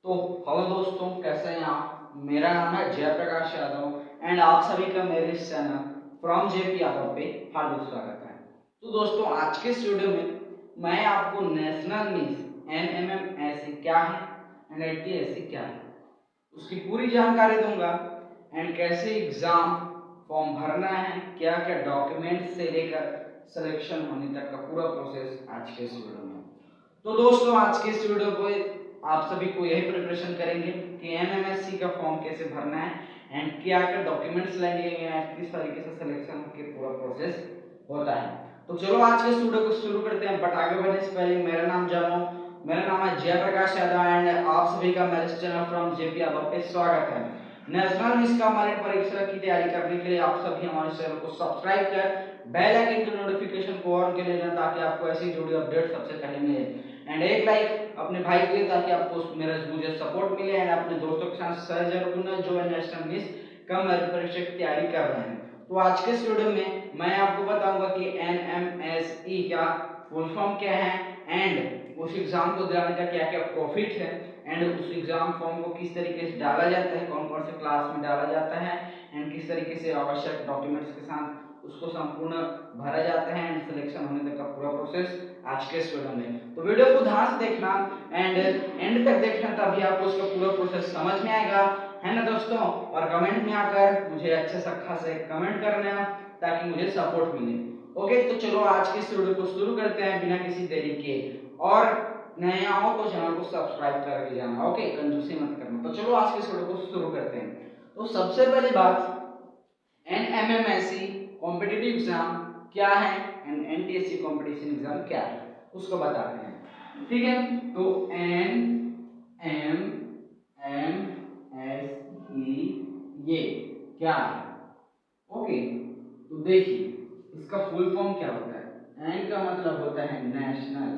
तो हेलो दोस्तों, कैसे हैं आप। मेरा नाम है जयप्रकाश यादव एंड आप सभी का मेरे इस चैनल फ्रॉम जेपी यादव पे हार्दिक स्वागत है। तो दोस्तों, आज के इस वीडियो में मैं आपको नेशनल मिस NMMSE क्या है एंड NTSE क्या है उसकी पूरी जानकारी दूंगा एंड कैसे एग्जाम फॉर्म भरना है, क्या क्या डॉक्यूमेंट से लेकर सिलेक्शन होने तक का पूरा प्रोसेस आज के इस वीडियो में। तो दोस्तों, आज के इस वीडियो को आप सभी को यही प्रिपरेशन करेंगे कि NMSE का फॉर्म कैसे भरना है एंड क्या क्या डॉक्यूमेंट्स लगेंगे एंड किस तरीके से सिलेक्शन के पूरा प्रोसेस होता है। तो चलो आज के इस वीडियो को शुरू करते हैं। बट आगे बढ़ने से पहले मेरा नाम जानो। मेरा नाम है जयप्रकाश यादव एंड आप सभी का मेरे चैनल फ्रॉम जेपी यादव पे स्वागत है। नेशनल मिस का हमारे परीक्षा की तैयारी करने के लिए आप सभी हमारे चैनल को सब्सक्राइब कर बेल आइकन की नोटिफिकेशन को ऑन कर लेना ताकि आपको ऐसी जुड़ी अपडेट सबसे पहले मिले एंड एक लाइक अपने भाई के लिए ताकि आपको मुझे सपोर्ट मिले एंड अपने दोस्तों के साथ शेयर जरूर करना जो नेशनल मिस कम परीक्षा की तैयारी कर रहे हैं। तो आज के इस वीडियो में मैं आपको बताऊंगा कि NMSE का फुल फॉर्म क्या है एंड उस एग्जाम को दिलाने का क्या क्या प्रॉफिट है एंड उस एग्जाम फॉर्म को किस तरीके से डाला जाता है, कौन कौन से क्लास में डाला जाता है एंड किस तरीके से आवश्यक डॉक्यूमेंट्स के साथ उसको संपूर्ण भरा जाता है एंड सिलेक्शन होने तक का पूरा प्रोसेस आज के इस वीडियो में। तो वीडियो को ध्यान से देखना एंड एंड तक देखना, तभी आपको उसका पूरा प्रोसेस समझ में आएगा, है ना दोस्तों। और कमेंट में आकर मुझे अच्छे से खासे कमेंट करना ताकि मुझे सपोर्ट मिले। ओके, तो चलो आज के इस वीडियो को शुरू करते हैं बिना किसी देरी के। और नया हो तो चैनल को सब्सक्राइब करके जाना, ओके, कंजूसी मत करना। तो चलो आज के इस वीडियो को शुरू करते हैं। तो सबसे पहली बात, NMMSE कॉम्पिटिटिव एग्जाम क्या है एंड NTSE कॉम्पिटिशन एग्जाम क्या है उसको बताते हैं, ठीक है। तो NMMSE ये क्या है, ओके। तो देखिए इसका फुल फॉर्म क्या होता है। N का मतलब होता है नेशनल,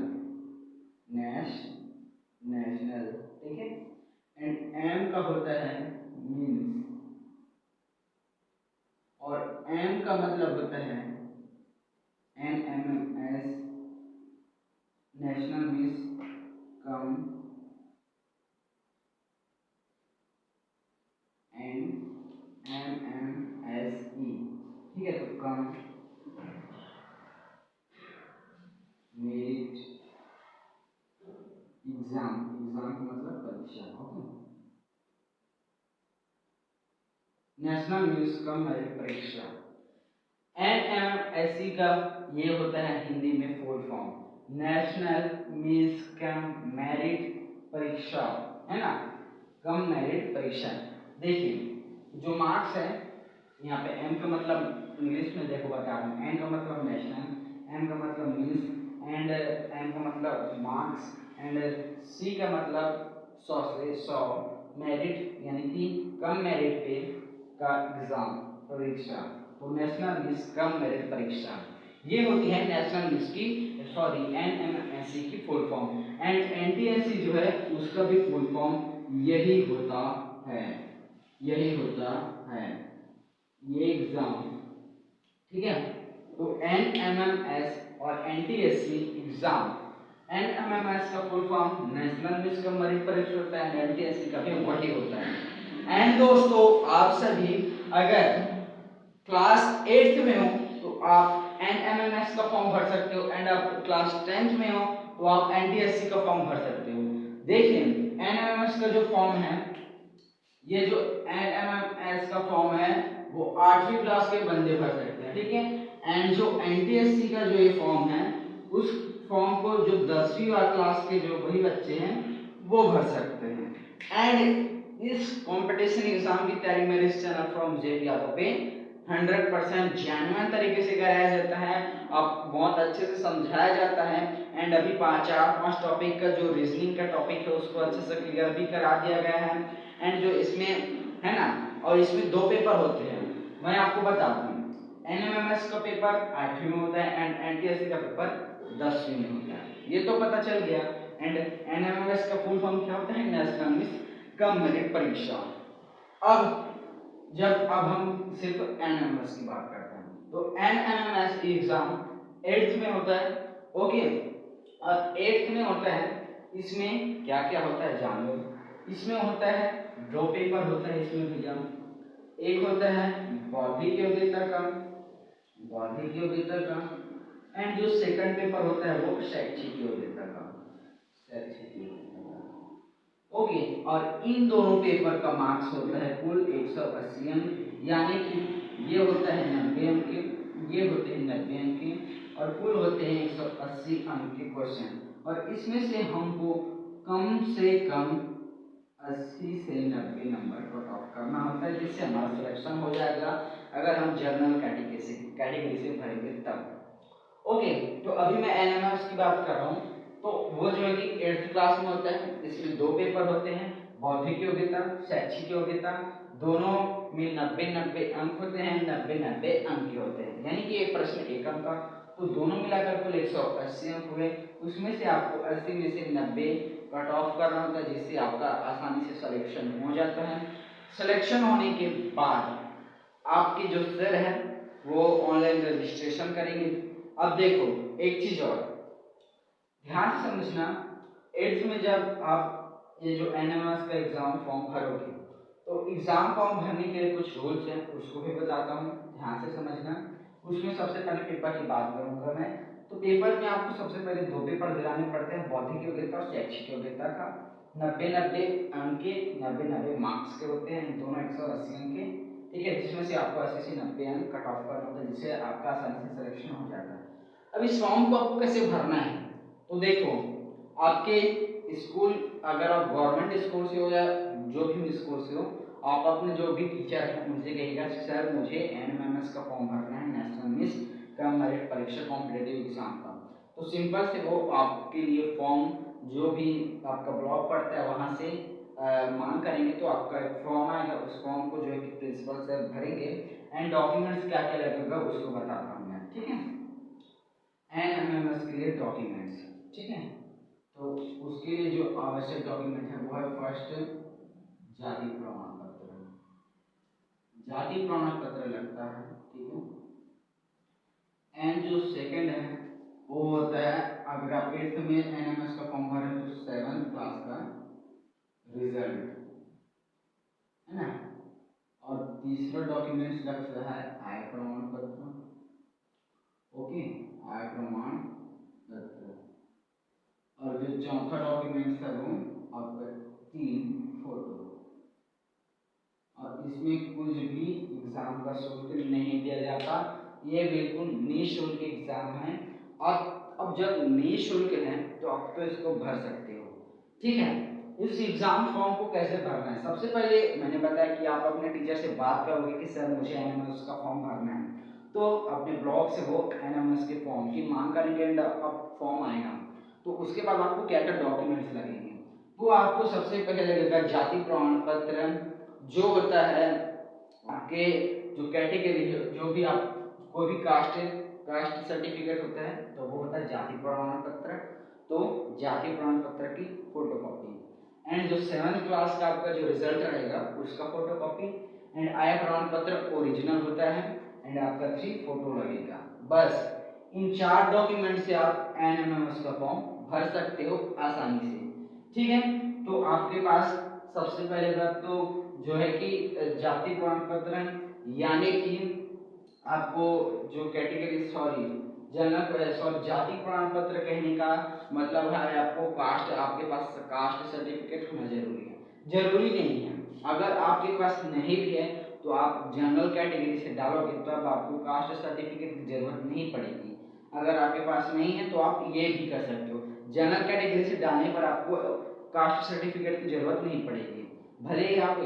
नेशनल, ठीक है। एंड M का होता है मीन्स और M का मतलब होता है NMMS नेशनल मिस कम NMMSE, ठीक है। तो कम मेरिट एग्जाम, एग्जाम का मतलब परीक्षा, okay. National miss cum merit परीक्षा NMSE का ये होता है हिंदी में full form, national miss cum merit परीक्षा, है ना, कम मेरिट परीक्षा। देखिए जो मार्क्स है यहाँ पे M का मतलब इंग्लिश में देखो बता रहा हूँ, N का मतलब नेशनल, M का मतलब मिस एंड M का मतलब मार्क्स एंड C का मतलब 100 से 100 मेरिट यानी कि कम मेरिट पे का एग्जाम परीक्षा। तो नेशनल मिस कम मेरिट परीक्षा ये होती है नेशनल मिस की, सॉरी NMMSE की फुल फॉर्म। एंड NTSE जो है उसका भी फुल फॉर्म यही होता है, यही होता है ये एग्जाम, ठीक है। तो NMMS और NTSE एग्जाम, NMMS का full form national miss cum merit परीक्षा होता है, NTSE का भी वही होता है। एंड दोस्तों, आप सभी अगर क्लास 8th में हो तो आप NMMS का फॉर्म भर सकते हो एंड आप क्लास 10th में हो तो आप NTSE का फॉर्म भर सकते हो। देखिए NMMS का जो फॉर्म है, ये जो NMMS का फॉर्म है वो 8वीं क्लास के बंदे भर सकते हैं, ठीक है। एंड जो NTSE का जो ये फॉर्म है उस फॉर्म को जो 10वीं क्लास के जो वही बच्चे हैं वो भर सकते हैं। एंड इस कंपटीशन एग्जाम की तैयारी मेरे इस चैनल फ्रॉम जेपी यादव पे 100% जेन्युइन तरीके से कराया जाता है, अब बहुत अच्छे से समझाया जाता है एंड अभी 4-5 टॉपिक का जो रीजनिंग का टॉपिक है उसको अच्छे से क्लियर भी करा दिया गया है। एंड जो इसमें है ना, और इसमें 2 पेपर होते हैं, मैं आपको बता दूं। NMMS का पेपर 8वीं में होता है एंड NTSE का पेपर 10वीं में होता है, ये तो पता चल गया। एंड NMMS का फुल फॉर्म क्या होता है, नेशनल मिस कम मेरिट परीक्षा। अब हम सिर्फ NMMS की बात करते हैं तो NMMS एग्जाम 8th में होता है, ओके। और 8th में होता है, इसमें क्या क्या होता है जान लो। इसमें होता है दो पेपर होता है इसमें भैया। एक होता है बौद्धिक योग्यता का, एंड जो सेकंड पेपर होता है वो शैक्षिक योग्यता का, ओके। और इन दोनों पेपर का मार्क्स होता है कुल 180 अंक, यानी कि ये होता है 90 अंक, ये होते हैं 90 अंक, और कुल होते हैं 180 अंक के क्वेश्चन। और इसमें से हमको कम से कम 80 से 90 नंबर कट ऑफ करना होता है, जिससे हमारा सिलेक्शन हो जाएगा अगर हम जनरल कैटेगरी से भरेंगे तब। ओके, तो अभी मैं एनएमएस की बात कर रहा हूँ। तो वो जो है कि 8th क्लास में होता है। इसमें दो पेपर होते हैं, बौद्धिक योग्यता, शैक्षिक योग्यता, दोनों में 90-90 अंक होते हैं, 90-90 अंक के होते हैं, यानी कि एक प्रश्न एक अंक का, तो दोनों मिलाकर कुल 180 अंक हुए। उसमें से आपको 80 में से 90 कट ऑफ करना होता है, जिससे आपका आसानी से सिलेक्शन हो जाता है। सिलेक्शन होने के बाद आपके जो सर है वो ऑनलाइन रजिस्ट्रेशन करेंगे। अब देखो एक चीज और ध्यान से समझना, 8th में जब आप ये जो एनएमएस का एग्जाम फॉर्म भरोगे, तो एग्जाम फॉर्म भरने के लिए कुछ रूल्स हैं, उसको भी बताता हूँ, ध्यान से समझना। उसमें सबसे पहले पेपर की बात करूंगा मैं। तो पेपर में आपको सबसे पहले दो पेपर दिलाने पड़ते हैं, बौद्धिक योग्यता और शैक्षिक योग्यता का। 90-90 अंक के, 90-90 मार्क्स के होते हैं, दोनों 180 अंक के, ठीक है, जिसमें से आपको 80 से 90 अंक कट ऑफ करना होता है, जिससे आपका आसानी से सिलेक्शन हो जाता है। अब इस फॉर्म को आपको कैसे भरना है, तो देखो आपके स्कूल, अगर आप गवर्नमेंट स्कूल से हो या जो भी स्कूल से हो, आप अपने जो भी टीचर हैं उनसे कहिएगा सर मुझे एनएमएमएस का फॉर्म भरना है, नेशनल मिस कम मेरिट परीक्षा कॉम्पिटिटिव एग्जाम का। तो सिंपल से वो आपके लिए फॉर्म जो भी आपका ब्लॉक पड़ता है वहाँ से मांग करेंगे, तो आपका एक फॉर्म आएगा, उस फॉर्म को जो है कि प्रिंसिपल सर भरेंगे, एंड डॉक्यूमेंट्स क्या क्या लगेगा उसको बताता हूँ मैं, ठीक है। एनएमएमएस के लिए डॉक्यूमेंट्स, ठीक है, तो उसके लिए जो आवश्यक डॉक्यूमेंट है वो है फर्स्ट जाति प्रमाण पत्र, जाति प्रमाण पत्र लगता है, ठीक है। एंड जो सेकंड है वो होता है, अगर आप 8th में एनएमएस का फॉर्म भर रहे हैं तो 7th क्लास का रिजल्ट है ना। और तीसरा डॉक्यूमेंट्स लगता है आय प्रमाण पत्र, ओके, आय प्रमाण पत्र। और जो चौथा डॉक्यूमेंट्स है वो आपका 3 फोटो। और इसमें कुछ भी एग्जाम का शुल्क नहीं दिया जाता, ये बिल्कुल निःशुल्क एग्जाम है। और अब जब निःशुल्क है तो आप तो इसको भर सकते हो, ठीक है। इस एग्जाम फॉर्म को कैसे भरना है, सबसे पहले मैंने बताया कि आप अपने टीचर से बात करोगे कि सर मुझे एनएमएस का फॉर्म भरना है, तो अपने ब्लॉक से वो एनएमएस के फॉर्म की मांग करेंगे, एंड अब फॉर्म आएगा, तो उसके बाद आपको क्या क्या डॉक्यूमेंट्स लगेंगे। तो आपको सबसे पहले लगेगा जाति प्रमाण पत्र, जो होता है आपके जो कैटेगरी है, जो भी आप कोई भी कास्ट सर्टिफिकेट होता है तो वो होता है जाति प्रमाण पत्र, तो जाति प्रमाण पत्र की फोटोकॉपी। एंड जो 7th क्लास का आपका जो रिजल्ट रहेगा उसका फोटोकॉपी, एंड आय प्रमाण पत्र ओरिजिनल होता है, एंड आपका 3 फोटो लगेगा। बस इन 4 डॉक्यूमेंट से आप एनएमएमएस का फॉर्म भर सकते हो आसानी से, ठीक है। तो आपके पास सबसे पहले बात तो जो है कि जाति प्रमाण पत्र, यानी कि आपको जो कैटेगरी सॉरी जाति प्रमाण पत्र कहने का मतलब है आपको कास्ट, आपके पास कास्ट सर्टिफिकेट होना जरूरी है, जरूरी नहीं है। अगर आपके पास नहीं भी है तो आप जनरल कैटेगरी से डालोगे तो अब आपको कास्ट सर्टिफिकेट की जरूरत नहीं पड़ेगी। अगर आपके पास नहीं है तो आप ये भी कर सकते हो, जनरल कैटेगरी से डालने पर आपको कास्ट सर्टिफिकेट की जरूरत नहीं पड़ेगी, भले ही आप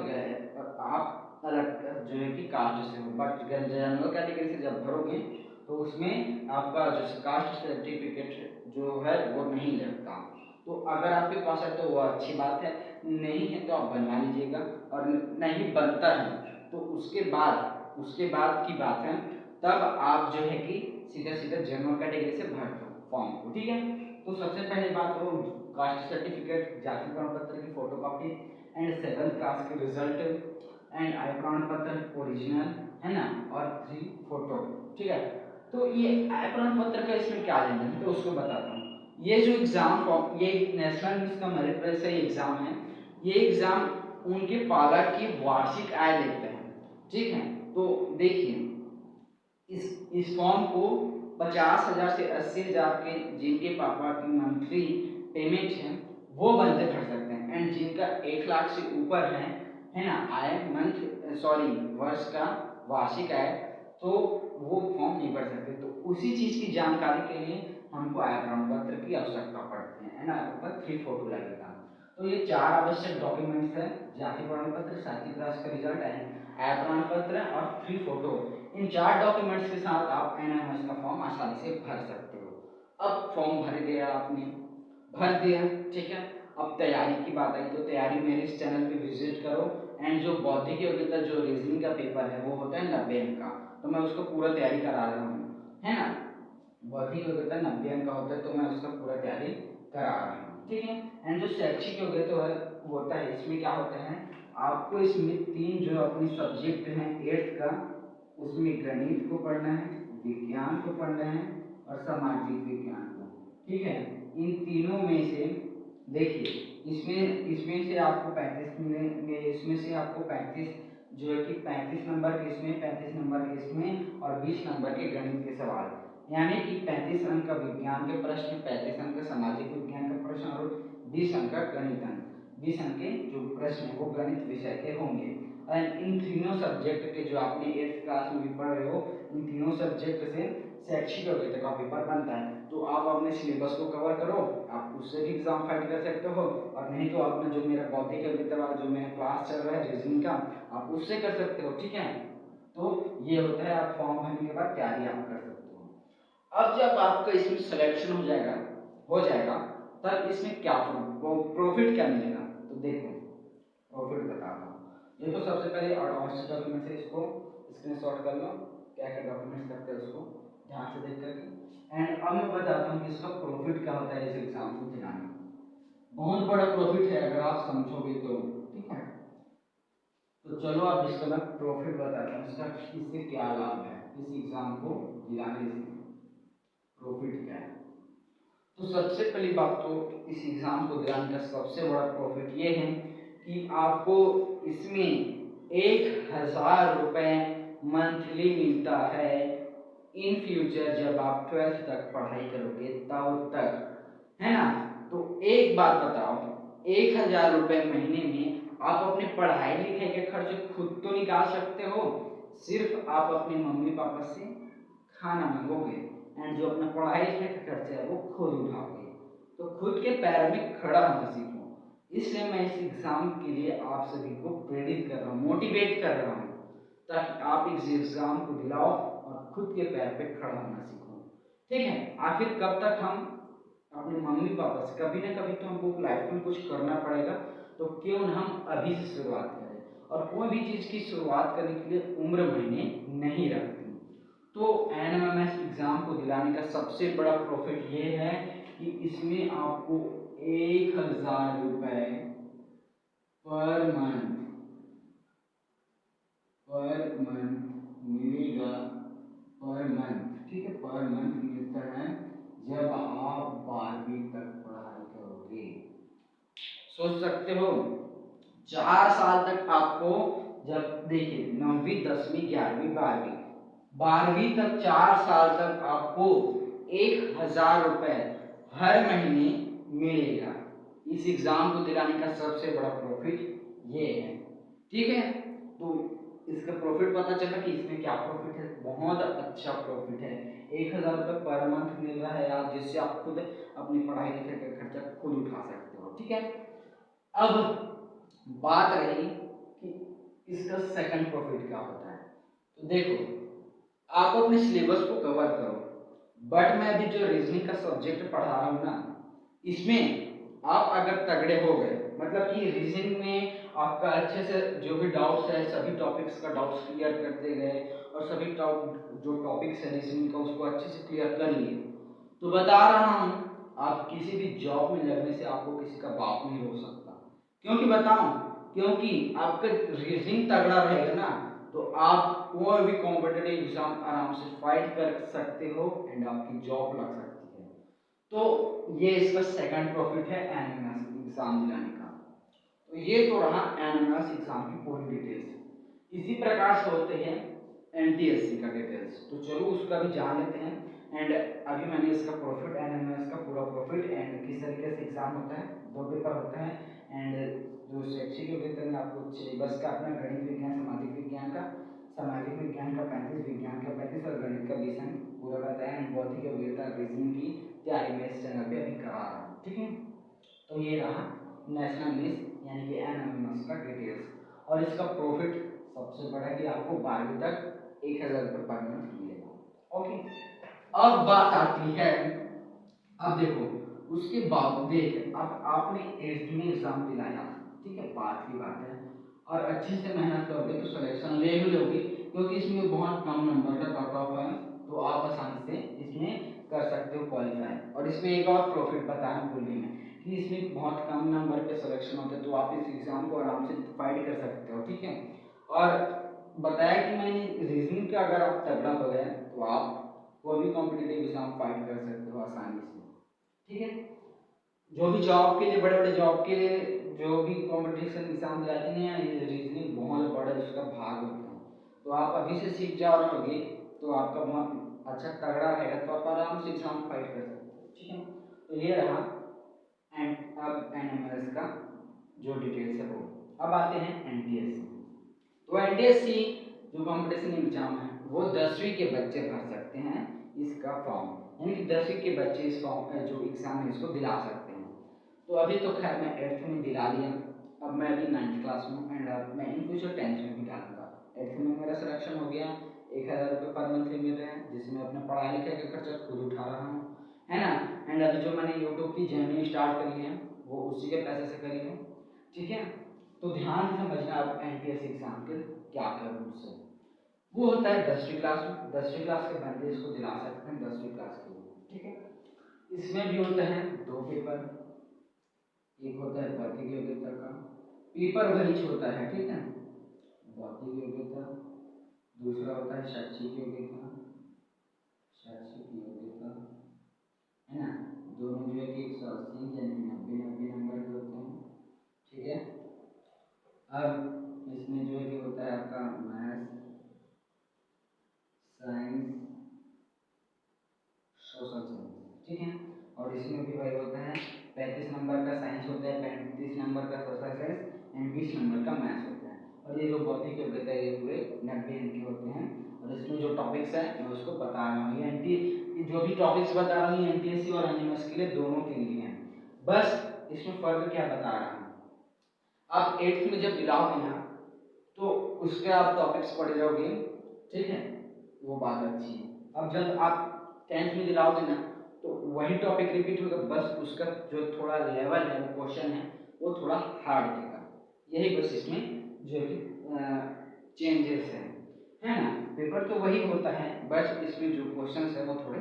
अलग जो है कि कास्ट से हो, बट जनरल कैटेगरी से जब भरोगे तो उसमें आपका जो कास्ट सर्टिफिकेट जो है वो नहीं लगता। तो अगर आपके पास है तो वो अच्छी बात है, नहीं है तो आप बनवा लीजिएगा, और नहीं बनता है तो उसके बाद की बात है, तब आप जो है कि सीधा सीधा जनरल कैटेगरी से भर दो फॉर्म को, ठीक है। तो सबसे पहले बात तो कास्ट सर्टिफिकेट, जाति प्रमाण पत्र की फोटोकॉपी, एंड 7th क्लास के रिजल्ट, एंड आय प्रमाण पत्र ओरिजिनल, है ना, और 3 फोटो, ठीक है। तो ये आय प्रमाण पत्र का इसमें क्या लेना है तो उसको बताता हूँ। ये जो एग्जाम फॉर्म, ये नेशनल मिस का मेरिट परीक्षा एग्जाम है, ये एग्जाम उनके पालक की वार्षिक आय लेते हैं, ठीक है। तो देखिए इस फॉर्म को 50,000 से 80,000 के जिनके पापा की मंथली पेमेंट है वो बंदे भर सकते हैं, एंड जिनका 1 लाख से ऊपर है ना आय वर्ष का वार्षिक आय, तो वो फॉर्म नहीं भर सकते। तो उसी चीज की जानकारी के लिए हमको आय प्रमाण पत्र की आवश्यकता पड़ती है ना, ऊपर 3 फोटो लगेगा। तो ये 4 आवश्यक डॉक्यूमेंट्स है, जाति प्रमाण पत्र, 7वीं क्लास का रिजल्ट, आय प्रमाण पत्र और 3 फोटो। इन 4 डॉक्यूमेंट्स के साथ आप एनएमएस का फॉर्म आसानी से भर सकते हो। अब फॉर्म भर दिया आपने, भर दिया, ठीक है। अब तैयारी की बात आई, तो तैयारी मेरे इस चैनल पे विजिट करो, एंड जो बौद्धिक योग्यता जो रीजनिंग का पेपर है वो होता है 90 अंक का, तो मैं उसको पूरा तैयारी करा रहा हूँ, है ना। बौद्धिक योग्यता 90 अंक का होता है, तो मैं उसका पूरा तैयारी करा रहा हूँ, ठीक है। एंड जो शैक्षिक योग्यता होता है, इसमें क्या होता है, आपको इसमें 3 जो अपनी सब्जेक्ट हैं 8th का, उसमें गणित को पढ़ना है, विज्ञान को पढ़ना है और सामाजिक विज्ञान को, ठीक है। इन तीनों में से देखिए इसमें से आपको 35 मिलेंगे, इसमें से आपको 35 जो है कि 35 नंबर के इसमें, 35 नंबर के इसमें और 20 नंबर के गणित के सवाल, यानी कि 35 अंक का विज्ञान के प्रश्न, 35 अंक का सामाजिक विज्ञान का प्रश्न और 20 अंक का गणित अंक, 20 अंक के जो प्रश्न है वो गणित विषय के होंगे। एंड इन तीनों सब्जेक्ट के जो आपने 8th क्लास में भी पढ़ रहे हो, इन तीनों सब्जेक्ट से शैक्षिक योग्यता का पेपर बनता है। तो आप अपने सिलेबस को कवर करो, आप उससे भी एग्जाम फाइट कर सकते हो, और नहीं तो आपने जो मेरा बौद्धिक योग्यता वाला जो मेरा क्लास चल रहा है रीजनिंग का, आप उससे कर सकते हो, ठीक है। तो ये होता है, आप फॉर्म भरने के बाद तैयारी आप कर सकते हो। अब जब आपका इसमें सिलेक्शन हो जाएगा तब इसमें क्या प्रॉफिट क्या मिलेगा, तो देखो प्रॉफिट बताता हूँ। देखो सबसे पहले आवश्यक डॉक्यूमेंट है, इसको स्क्रीनशॉट कर लो, क्या क्या डॉक्यूमेंट्स लगते हैं उसको ध्यान से देख करके। एंड अब मैं बताता हूँ कि इसका प्रॉफिट क्या होता है इस एग्जाम को दिलाने में। बहुत बड़ा प्रॉफिट है अगर आप समझोगे तो, ठीक है। तो चलो आप इसका मैं प्रॉफिट बताता हूँ, इससे क्या लाभ है, इस एग्जाम को दिलाने से प्रॉफिट क्या है। तो सबसे पहली बात तो इस एग्जाम को दिलाने का सबसे बड़ा प्रॉफिट ये है कि आपको इसमें 1,000 रुपये मंथली मिलता है इन फ्यूचर, जब आप 12th तक पढ़ाई करोगे तब तक, है ना। तो एक बात बताओ, 1,000 रुपये महीने में आप अपने पढ़ाई लिखाई के खर्चे खुद तो निकाल सकते हो, सिर्फ आप अपने मम्मी पापा से खाना मांगोगे, एंड जो अपना पढ़ाई लिखाई का खर्चा है वो खुद उठाओगे। तो खुद के पैर में खड़ा होना सीखो, इसलिए मैं इस एग्जाम के लिए आप सभी को प्रेरित कर रहा हूँ, मोटिवेट कर रहा हूँ, ताकि आप इस एग्जाम को दिलाओ और खुद के पैर पे खड़ा होना सीखो, ठीक है। आखिर कब तक हम अपने मम्मी पापा से, कभी ना कभी तो हमको लाइफ में कुछ करना पड़ेगा, तो क्यों न हम अभी से शुरुआत करें। और कोई भी चीज़ की शुरुआत करने के लिए उम्र महीने नहीं रखती। तो एनएमएमएस एग्जाम को दिलाने का सबसे बड़ा प्रॉफिट ये है कि इसमें आपको 1,000 रुपये पर मंथ मिलेगा, पर मंथ, ठीक है, पर मंथ मिलता है जब आप 12वीं तक पढ़ाई करोगे। सोच सकते हो 4 साल तक आपको, जब देखिए 9वीं 10वीं 11वीं 12वीं तक 4 साल तक आपको 1,000 रुपये हर महीने मिलेगा। इस एग्जाम को दिलाने का सबसे बड़ा प्रॉफिट ये है, ठीक है। तो इसका प्रॉफिट पता चला कि इसमें क्या प्रॉफिट है, बहुत अच्छा प्रॉफिट है। 1,000 रुपये पर मंथ मिल रहा है आप, जिससे आप खुद अपनी पढ़ाई लिखाई का खर्चा खुद उठा सकते हो, ठीक है। अब बात रही कि इसका सेकंड प्रॉफिट क्या होता है, तो देखो आप अपने सिलेबस को कवर करो, बट मैं अभी जो रीजनिंग का सब्जेक्ट पढ़ा रहा हूँ ना, इसमें आप अगर तगड़े हो गए, मतलब कि रीजनिंग में आपका अच्छे से जो भी डाउट्स है सभी टॉपिक्स का डाउट्स क्लियर करते गए, और सभी जो टॉपिक्स है रीजनिंग का उसको अच्छे से क्लियर कर लिए, तो बता रहा हूँ आप किसी भी जॉब में लगने से आपको किसी का बाप नहीं रोक सकता। क्योंकि बताऊं, क्योंकि आपका रीजनिंग तगड़ा रहेगा ना, तो आप कोई भी कॉम्पिटिटिव एग्जाम आराम से फाइट कर सकते हो, एंड आपकी जॉब लग सकती है। तो ये इसका सेकंड प्रॉफिट है एनएमएस एग्जाम दिलाने का। तो ये तो रहा एनएमएस एग्जाम की पूरी डिटेल्स। इसी प्रकार से होते हैं एनटीएससी का डिटेल्स, तो चलो उसका भी जान लेते हैं। एंड अभी मैंने इसका प्रॉफिट एनएमएस का पूरा प्रॉफिट एंड किस तरीके से एग्जाम होता है, 2 पेपर होते हैं। एंड जो शैक्षिक योग्यता में आपको सिलेबस का अपना गणित विज्ञान सामाजिक विज्ञान का 35, विज्ञान का 35 और गणित का 20 अंक पूरा बताया। एंड भौतिक योग्यता रीजनिंग की तैयारी मैं इस चैनल पे अभी करा रहा हूँ, ठीक है। तो ये रहा नेशनल लिस्ट यानी कि एनएमएस का डिटेल्स। और इसका प्रॉफिट सबसे बड़ा कि आपको 12वीं तक 1000 रुपये पर मंथ मिलेगा, ओके। अब बात आती है, अब देखो उसके बाद देख, अब आपने 8th में एग्जाम दिलाया, ठीक है, बात की बात है, और अच्छे से मेहनत करोगे तो सिलेक्शन ले ही लोगे, क्योंकि इसमें बहुत कम नंबर का कट ऑफ है, तो आप आसानी से इसमें कर सकते हो क्वालिफाई। और इसमें एक और प्रॉफिट बताना भूल गई मैं कि इसमें बहुत कम नंबर पे सिलेक्शन होते हैं, तो आप इस एग्जाम को आराम से फाइट कर सकते हो, ठीक है। और बताया कि मैंने रीजनिंग का अगर आप तगड़ा हो गए तो आप कोई भी कॉम्पिटिटिव एग्जाम फाइट कर सकते हो आसानी से, ठीक है। जो भी जॉब के लिए, बड़े बड़े जॉब के लिए जो भी कंपटीशन एग्जाम दिलाते हैं, ये रीजनिंग बहुत बड़ा उसका भाग होता है। तो आप अभी से सीख जाओ रहोगे तो आपका बहुत अच्छा तगड़ा रहेगा, तो आप आराम से एग्जाम फाइट कर सकते हो, ठीक है। तो ये रहा एंड अब एनएमएस का जो डिटेल्स है वो। अब आते हैं एनटीएससी। तो एनटीएससी जो कंपटीशन एग्जाम है वो 10वीं के बच्चे भर सकते हैं इसका फॉर्म, यानी कि 10वीं के बच्चे इस फॉर्म जो एग्जाम है इसको दिला सकते हैं। तो अभी तो खैर मैं 8th में दिला लिया, अब मैं अभी 9th क्लास में एंड अब मैं इन फ्यूचर 10th में भी डालूंगा। 8th में मेरा सिलेक्शन हो गया, 1000 रुपये पर मंथ मिल रहे हैं, जिसमें अपने पढ़ाई लिखाई का खर्चा खुद उठा रहा हूँ, है ना। एंड अभी जो मैंने यूट्यूब की जर्नी स्टार्ट करी है वो उसी के पैसे से करी है, ठीक है। तो ध्यान से समझना अब एनटीएससी एग्जाम के क्या क्या रूल्स है। वो होता है 10वीं क्लास में, 10वीं क्लास के बंदे इसको दिला सकते हैं 10वीं क्लास के लिए, ठीक है। इसमें भी होते हैं 2 पेपर, एक होता है भौतिक योग्यता का पेपर वही होता है, ठीक है, भौतिक योग्यता। दूसरा होता है शैक्षिक योग्यता, शैक्षिक योग्यता, है ना। दोनों जो है कि 180 यानी 90 नंबर के होते हैं, ठीक है। अब इसमें जो है कि होता है आपका मैथ्स, साइंस, सोशल साइंस, ठीक है। और इसमें भी वही होता है 35 नंबर का साइंस होता है, 35 नंबर का सोशल साइंस एंड 20 नंबर का मैथ्स होता है। और ये जो भौतिक योग्यता है ये पूरे 90 अंक के होते हैं। और इसमें जो टॉपिक्स है मैं उसको बता रहा हूँ, ये जो भी टॉपिक्स बता रहा हूँ एनटीएससी और एनएमएस के लिए, दोनों के लिए हैं। बस इसमें फर्क क्या बता रहा हूँ, आप 8th में जब दिलाओगे ना तो उसके आप टॉपिक्स पढ़ जाओगे, ठीक है, वो बात अच्छी है। अब जब आप 10th में दिलाओगे ना तो वही टॉपिक रिपीट होगा, बस उसका जो थोड़ा लेवल है, वो क्वेश्चन है वो थोड़ा हार्ड देगा, यही बस इसमें जो कि चेंजेस है ना। पेपर तो वही होता है, बस इसमें जो क्वेश्चन है वो थोड़े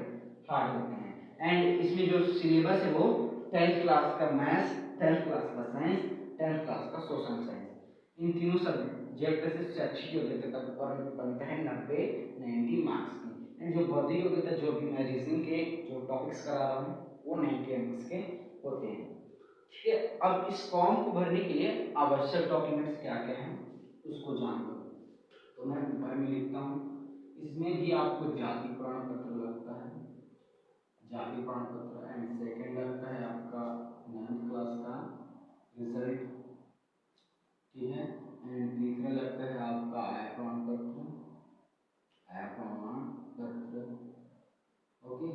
हार्ड होते हैं। एंड इसमें जो सिलेबस है वो 10th क्लास का मैथ्स, 10th क्लास का साइंस, 10th क्लास का सोशल साइंस, इन तीनों सब्जेक्ट से शैक्षिक योग्यता का बनता है 90 मार्क्स की। एंड जो भौतिक योग्यता जो भी मैं रीजनिंग के जो टॉपिक्स करा रहा हूँ वो 90 अंक के होते हैं, ठीक है। अब इस फॉर्म को भरने के लिए आवश्यक डॉक्यूमेंट्स क्या क्या हैं उसको जान लो। तो मैं ऊपर में लिखता हूँ, इसमें भी आपको जाति प्रमाण पत्र लगता है, जाति प्रमाण पत्र, एंड सेकंड लगता है आपका 9th क्लास का रिजल्ट, ठीक है। एंड तीसरा लगता है आपका आय प्रमाण पत्र, आय प्रमाण पत्र, ओके।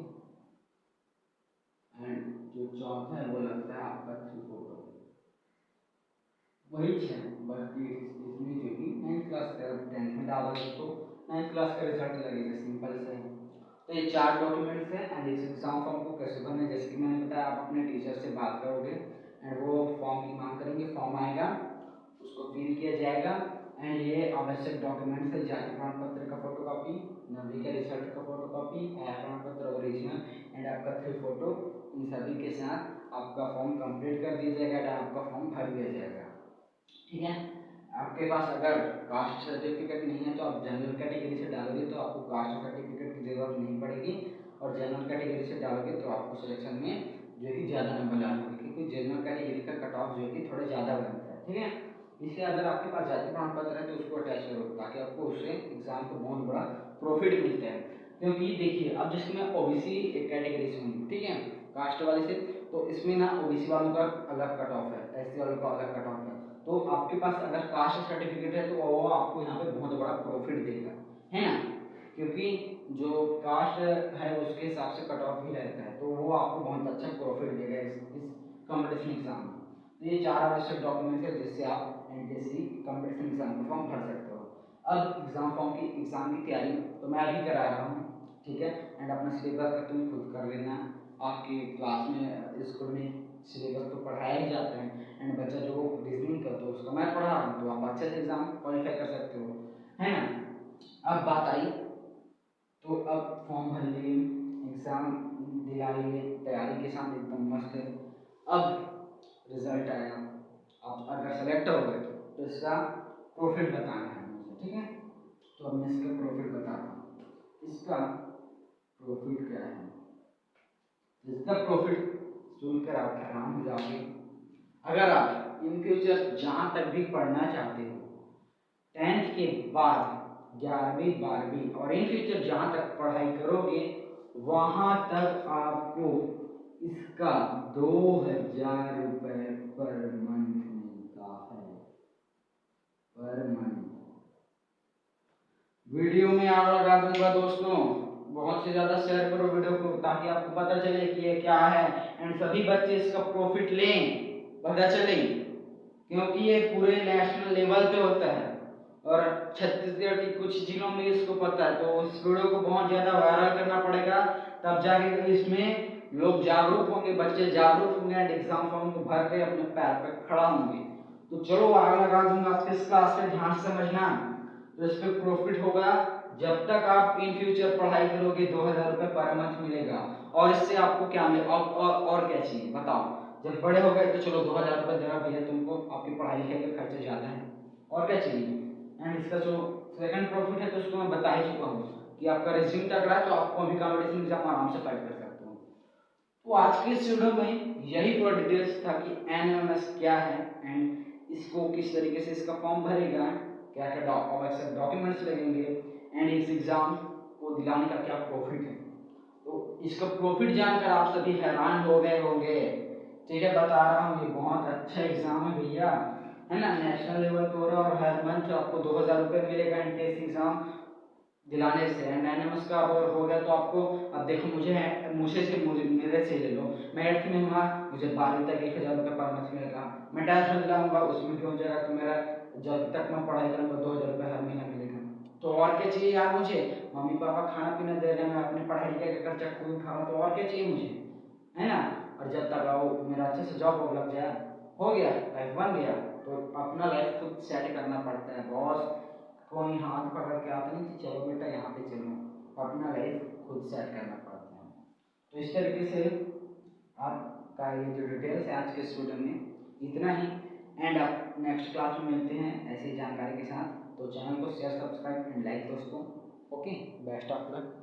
एंड जो चौथा है वो लगता है आपका 3 फोटो, वही है। बाकी इसमें जो कि 9th क्लास का 10th में डालोगे तो 9th क्लास का रिजल्ट लगेगा, सिंपल से है। तो ये 4 डॉक्यूमेंट्स हैं। एंड इस एग्जाम फॉर्म को कैसे भरना है, जैसे कि मैंने बताया, आप अपने टीचर से बात करोगे एंड वो फॉर्म की मांग करेंगे, फॉर्म आएगा, उसको फिल किया जाएगा। एंड ये आवश्यक डॉक्यूमेंट्स है, जाति प्रमाण पत्र का फोटोकॉपी, 9वीं का रिजल्ट का फोटोकॉपी, आय प्रमाण पत्र ओरिजिनल एंड आपका 3 फोटो, इन सभी के साथ आपका फॉर्म कंप्लीट कर दिया जाएगा एंड आपका फॉर्म भर दिया जाएगा, ठीक है। आपके पास अगर कास्ट सर्टिफिकेट नहीं है तो आप जनरल कैटेगरी से डालोगे तो आपको कास्ट सर्टिफिकेट की जरूरत नहीं पड़ेगी, और जनरल कैटेगरी से डालोगे तो आपको सिलेक्शन में जो है कि ज़्यादा नंबर लाने होंगे, क्योंकि जनरल कैटेगरी का कट ऑफ जो है कि थोड़ा ज़्यादा बनता है। ठीक है। इसलिए अगर आपके पास जाति प्रमाण पत्र है तो उसको अटैच करो ताकि आपको उससे एग्जाम को बहुत बड़ा प्रॉफिट मिलता है। क्योंकि देखिए अब जैसे मैं ओबीसी एक कैटेगरी से हूँ, ठीक है, कास्ट वाले से, तो इसमें ना ओबीसी वालों का अलग कट ऑफ है, एससी वालों का अलग कट ऑफ है। तो आपके पास अगर कास्ट सर्टिफिकेट है तो वो आपको यहाँ पे बहुत बड़ा प्रॉफिट देगा, है ना, क्योंकि जो कास्ट है उसके हिसाब से कट ऑफ भी रहता है, तो वो आपको बहुत अच्छा प्रॉफिट देगा इस कंपटीशन एग्जाम में। तो ये 4 आवश्यक डॉक्यूमेंट है जिससे आप एनटीएससी कंपटीशन एग्जाम का फॉर्म भर सकते हो। अब एग्जाम की तैयारी तो मैं अभी करा रहा हूँ, ठीक है, एंड अपना सिलेबस का तुम खुद कर लेना। आपकी क्लास में स्कूल में सिलेबस तो पढ़ाया ही जाता है, एंड बच्चा जो रीजनिंग करता है उसका मैं पढ़ा रहा हूँ, तो आप अच्छे से एग्जाम क्वालिफाई कर सकते हो, है ना। अब बात आई तो अब फॉर्म भर लिए, एग्जाम दिला लिए तैयारी के साथ एकदम मस्त है। अब रिजल्ट आया, आप अगर सेलेक्ट हो गए तो इसका प्रॉफिट बताना है मुझे, ठीक है। तो अब मैं इसका प्रॉफिट बता रहा हूँ, इसका प्रॉफिट क्या है। इसका प्रॉफिट सुनकर आप हैरान हो जाओगे। अगर आप इन फ्यूचर जहाँ तक भी पढ़ना चाहते हो 10th के बाद 11वीं 12वीं और इन फ्यूचर जहाँ तक पढ़ाई करोगे वहाँ तक आपको इसका 2000 रुपये पर मंथ मिलता है, पर मंथ। वीडियो में आग लगा दूंगा दोस्तों, बहुत से ज़्यादा शेयर करो वीडियो को ताकि आपको पता चले कि ये क्या है, एंड सभी बच्चे इसका प्रॉफिट लें, पता चले, क्योंकि ये पूरे नेशनल लेवल पे होता है और छत्तीसगढ़ के कुछ जिलों में इसको पता है। तो इस वीडियो को बहुत ज़्यादा वायरल करना पड़ेगा, तब जाके इसमें लोग जागरूक होंगे, बच्चे जागरूक होंगे एंड एग्जाम फॉर्म को भर के अपने पैर पर खड़ा होंगे। तो चलो आग लगा दूंगा आपके इस क्लास में, ध्यान से समझना। तो इस पर प्रॉफिट होगा जब तक आप इन फ्यूचर पढ़ाई करोगे 2000 रुपये पर मंथ मिलेगा। और इससे आपको क्या मिले और क्या चाहिए बताओ। जब बड़े हो गए तो चलो 2000 रुपये दे रहा भैया तुमको, आपकी पढ़ाई लिखाई के खर्चे ज़्यादा हैं, और क्या चाहिए। एंड इसका जो सेकंड प्रॉफिट है तो उसको मैं बता ही चुका हूँ कि आपका रिज्यूम तगड़ा है तो आपको अभी कॉम्पिटिशन एग्जाम आराम से फाइट कर सकते हो। तो आज के इस वीडियो में यही पूरा डिटेल्स था कि एनएमएस क्या है एंड इसको किस तरीके से इसका फॉर्म भरेगा, क्या क्या डॉक्यूमेंट्स लगेंगे एंड इस एग्जाम को दिलाने का क्या प्रॉफिट है। तो इसका प्रॉफिट जानकर आप सभी हैरान हो गए होंगे, ठीक है, बता रहा हूँ ये बहुत अच्छा एग्जाम है भैया, है ना, नेशनल लेवल पे हो रहा है और हर मंथ आपको 2000 रुपये मिलेगा एनटीएससी एग्जाम दिलाने से। एंड एनएमएस का अगर हो गया तो आपको, अब देखो मुझे मेरे से ले लो, मैं 8th में हुआ, मुझे 12वीं तक 1000 रुपये पर मंथ मिलेगा। मैं 10th में दिलाऊंगा उसमें क्यों हो जाएगा, तो मेरा जब तक मैं पढ़ाई करूँगा 2000 रुपये हर महीना मिलेगा। तो और क्या चाहिए यार मुझे, मम्मी पापा खाना पीना दे रहे हैं, मैं अपनी पढ़ाई लिखाई का खर्चा खुद उठा रहा हूँ, तो और क्या चाहिए मुझे, है ना। और जब तक आओ मेरा अच्छे से जॉब लग जाए, हो गया, लाइफ बन गया। तो अपना लाइफ खुद सेट करना पड़ता है बॉस, कोई हाथ पकड़ के आता नहीं कि चलो बेटा यहाँ पे चलो, अपना लाइफ खुद सेट करना पड़ता है। तो इस तरीके से आपका ये जो डिटेल्स है आज के इस वीडियो में इतना ही, एंड आप नेक्स्ट क्लास में मिलते हैं ऐसी जानकारी के साथ। तो चैनल को शेयर सब्सक्राइब एंड लाइक दोस्तों। Okay, best of luck.